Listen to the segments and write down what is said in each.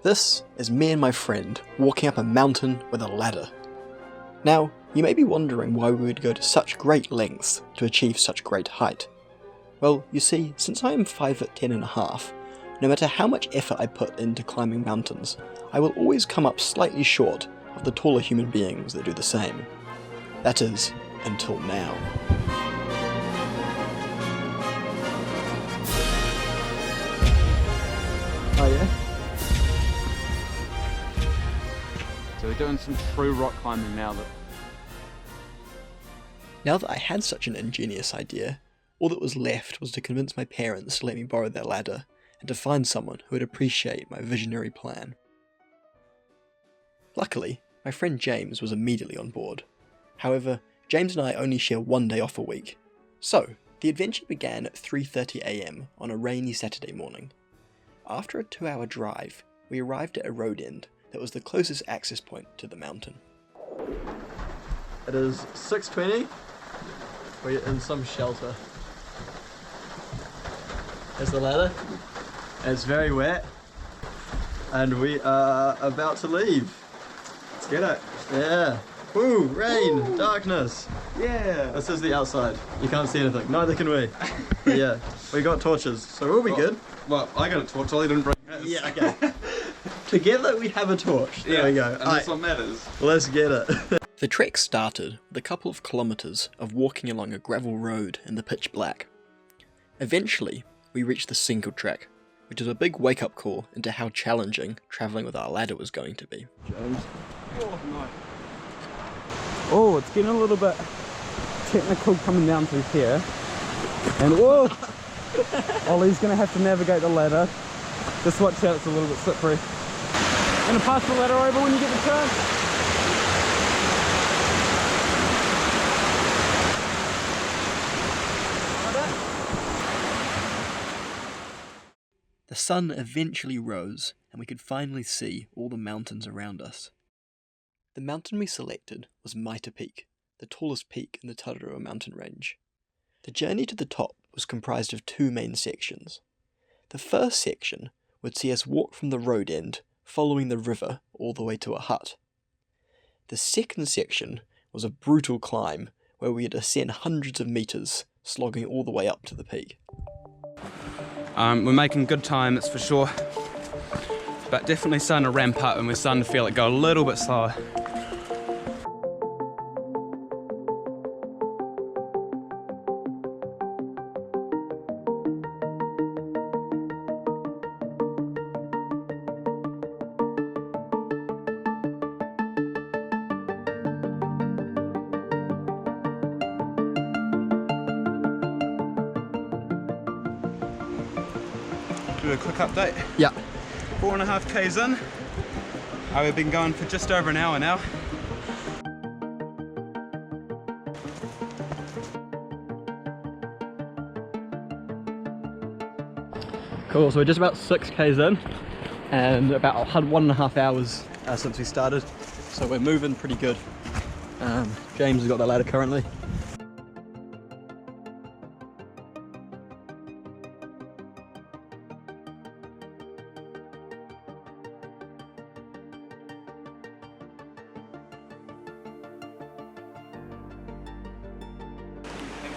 This is me and my friend walking up a mountain with a ladder. Now, you may be wondering why we would go to such great lengths to achieve such great height. Well, you see, since I am 5'10½", no matter how much effort I put into climbing mountains, I will always come up slightly short of the taller human beings that do the same. That is, until now. Oh yeah? So we're doing some true rock climbing now. Now that I had such an ingenious idea, all that was left was to convince my parents to let me borrow their ladder, and to find someone who would appreciate my visionary plan. Luckily, my friend James was immediately on board. However, James and I only share one day off a week. So, the adventure began at 3:30 AM on a rainy Saturday morning. After a 2-hour drive, we arrived at a road end that was the closest access point to the mountain. It is 6:20. We're in some shelter. There's the ladder. It's very wet. And we are about to leave. Let's get it. Yeah. Woo! Rain! Woo. Darkness! Yeah! This is the outside. You can't see anything. Neither can we. Yeah. We got torches, so we'll be good. Well, I got a torch, I didn't bring it. Yeah, okay. Together we have a torch. There we go. And that's what matters. Let's get it. The trek started with a couple of kilometres of walking along a gravel road in the pitch black. Eventually, we reached the single track, which was a big wake-up call into how challenging travelling with our ladder was going to be. James. Oh, no. Oh, it's getting a little bit technical coming down through here. And whoa! Ollie's going to have to navigate the ladder. Just watch out, it's a little bit slippery. Going to pass the ladder over when you get the chance. The sun eventually rose, and we could finally see all the mountains around us. The mountain we selected was Mitre Peak, the tallest peak in the Tararua mountain range. The journey to the top was comprised of two main sections. The first section would see us walk from the road end, following the river all the way to a hut. The second section was a brutal climb, where we would ascend hundreds of metres, slogging all the way up to the peak. We're making good time, that's for sure. But definitely starting to ramp up and we're starting to feel it go a little bit slower. Do a quick update. Yeah. 4.5 k's in. We've been going for just over an hour now. Cool, so we're just about 6 k's in and about 1.5 hours since we started. So we're moving pretty good. James has got the ladder currently.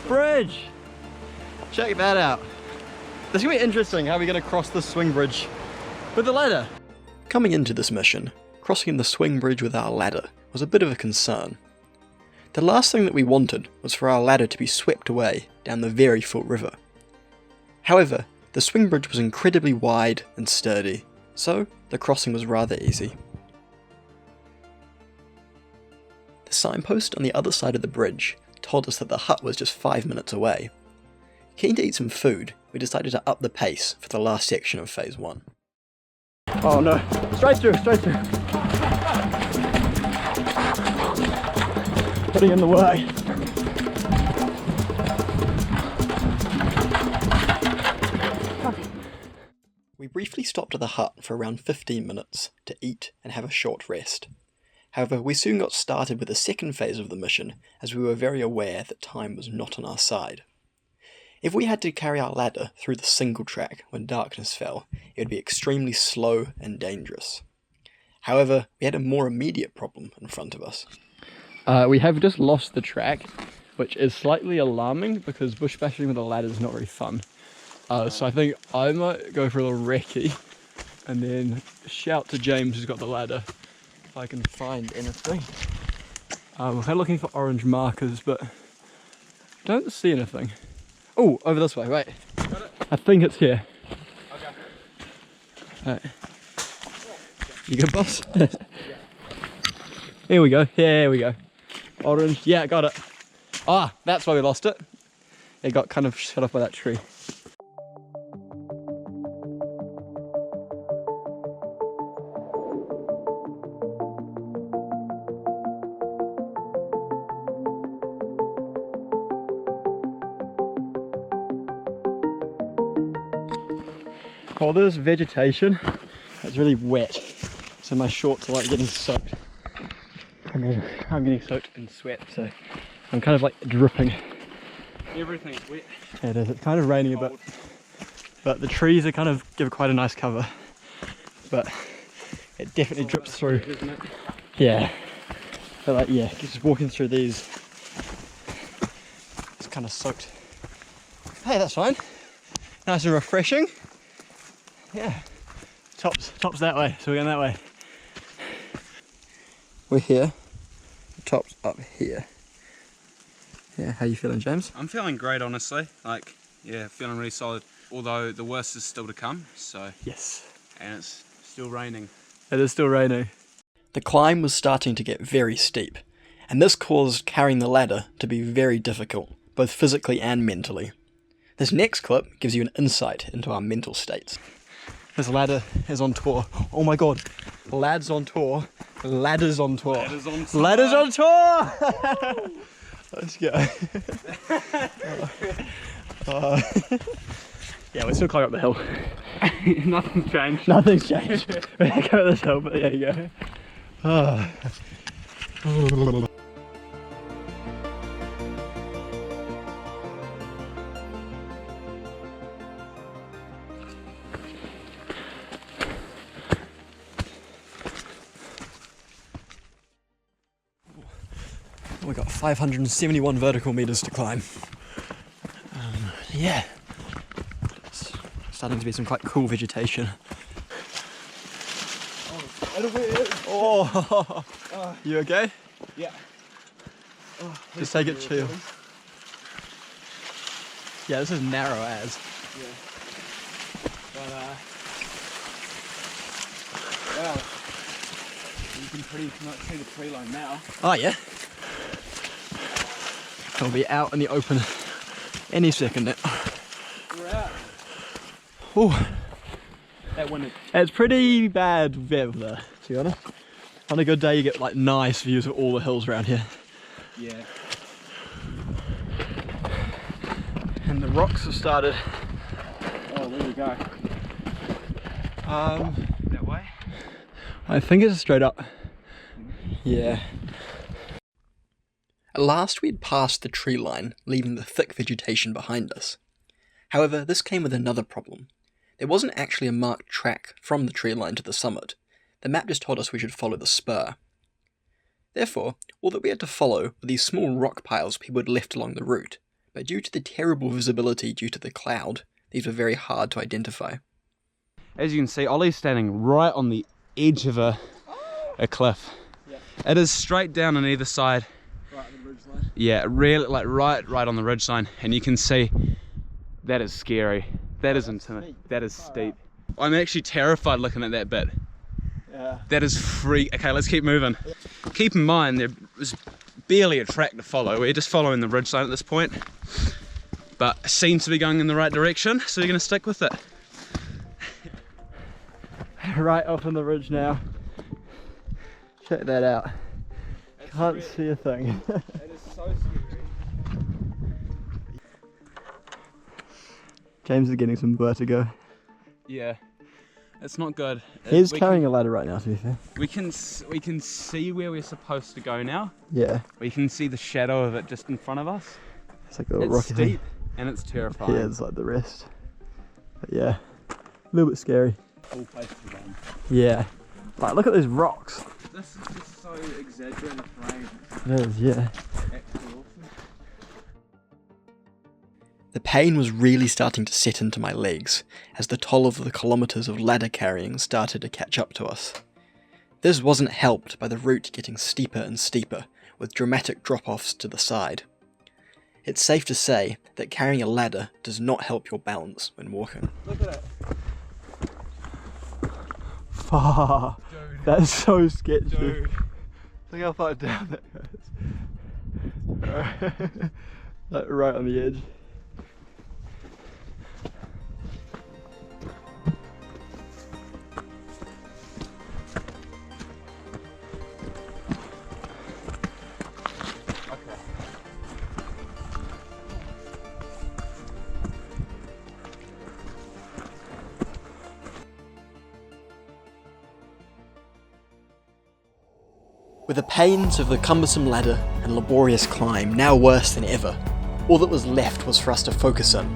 Bridge! Check that out. This is going to be interesting how we're going to cross the swing bridge with the ladder. Coming into this mission, crossing the swing bridge with our ladder was a bit of a concern. The last thing that we wanted was for our ladder to be swept away down the very full river. However, the swing bridge was incredibly wide and sturdy, so the crossing was rather easy. The signpost on the other side of the bridge told us that the hut was just 5 minutes away. Keen to eat some food, we decided to up the pace for the last section of phase 1. Oh no, straight through, straight through. Putting in the way. We briefly stopped at the hut for around 15 minutes to eat and have a short rest. However, we soon got started with the second phase of the mission, as we were very aware that time was not on our side. If we had to carry our ladder through the single track when darkness fell, it would be extremely slow and dangerous. However, we had a more immediate problem in front of us. We have just lost the track, which is slightly alarming because bush bashing with a ladder is not very fun. So I think I might go for a little recce and then shout to James who's got the ladder if I can find anything. We've had looking for orange markers, but don't see anything. Oh, over this way, wait. Got it? I think it's here. Okay. Right. You good, boss? Here we go, here we go. Orange, yeah, got it. Ah, that's why we lost it. It got kind of shut off by that tree. All this vegetation, it's really wet, so my shorts are like getting soaked. I'm getting soaked in sweat, so I'm kind of like dripping. Everything's wet. It is, it's kind of raining a bit, but the trees are kind of give quite a nice cover, but it definitely drips through. Isn't it? Yeah, but like, yeah, just walking through these, it's kind of soaked. Hey, that's fine. Nice and refreshing. Yeah, top's that way, so we're going that way. We're here, the top's up here. Yeah, how you feeling, James? I'm feeling great, honestly. Like, yeah, feeling really solid. Although the worst is still to come, so. Yes. And it's still raining. It is still raining. The climb was starting to get very steep, and this caused carrying the ladder to be very difficult, both physically and mentally. This next clip gives you an insight into our mental states. This ladder is on tour. Oh my god. Lads on tour. Ladders on tour. Ladders on tour. Ladders on tour! Let's go. Yeah, we're still climbing up the hill. Nothing's changed. Nothing's changed. We're going up this hill, but there you go. Oh. We got 571 vertical meters to climb. Yeah, it's starting to be some quite cool vegetation. Oh, you okay? Yeah. Just take it chill. Yeah, this is narrow as. Yeah. But, well, you can pretty much see the tree line now. Oh yeah. I'll be out in the open any second now. We're out. Oh, That one. it's pretty bad weather there, to be honest. On a good day you get like nice views of all the hills around here. Yeah. And the rocks have started. Oh, there we go. That way? I think it's straight up. Yeah. At last we had passed the tree line, leaving the thick vegetation behind us. However, this came with another problem. There wasn't actually a marked track from the tree line to the summit. The map just told us we should follow the spur. Therefore, all that we had to follow were these small rock piles people had left along the route, but due to the terrible visibility due to the cloud, these were very hard to identify. As you can see, Ollie's standing right on the edge of a cliff. Yeah. It is straight down on either side. Right on the ridge line. Yeah, really, like right on the ridge line, and you can see that is scary. That is intimidating. That is steep. I'm actually terrified looking at that bit. Yeah. That is freak. Okay, let's keep moving. Keep in mind there was barely a track to follow. We're just following the ridge line at this point, but it seems to be going in the right direction, so we're going to stick with it. Right off on the ridge now. Check that out. Can't see a thing. It is so scary. James is getting some vertigo. Yeah, it's not good. He's We carrying a ladder right now, to be fair. We can see where we're supposed to go now. Yeah. We can see the shadow of it just in front of us. It's like a little It's rocky steep. thing. And it's terrifying. Yeah, it's like the rest. But yeah, a little bit scary. Cool place to run. Yeah. Like, look at those rocks. This is just so exaggerated terrain. It is, yeah. Actually awesome. The pain was really starting to set into my legs as the toll of the kilometres of ladder carrying started to catch up to us. This wasn't helped by the route getting steeper and steeper, with dramatic drop-offs to the side. It's safe to say that carrying a ladder does not help your balance when walking. Look at it. Fuck. That's so sketchy. Dude. Look how far down that goes. Like right on the edge. With the pains of the cumbersome ladder and laborious climb now worse than ever, all that was left was for us to focus on.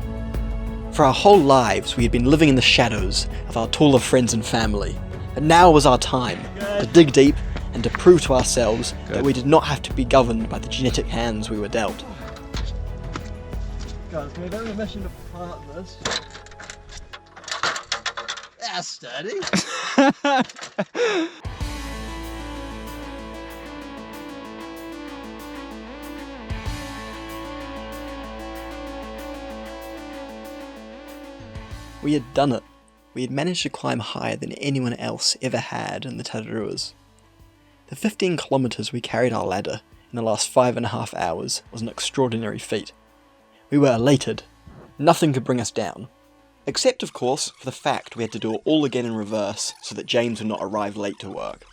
For our whole lives we had been living in the shadows of our taller friends and family, but now was our time to dig deep and to prove to ourselves that we did not have to be governed by the genetic hands we were dealt. Guys, can we have a mission to plant this? That's sturdy. We had done it. We had managed to climb higher than anyone else ever had in the Tararuas. The 15 kilometres we carried our ladder in the last 5.5 hours was an extraordinary feat. We were elated. Nothing could bring us down. Except, of course, for the fact we had to do it all again in reverse so that James would not arrive late to work.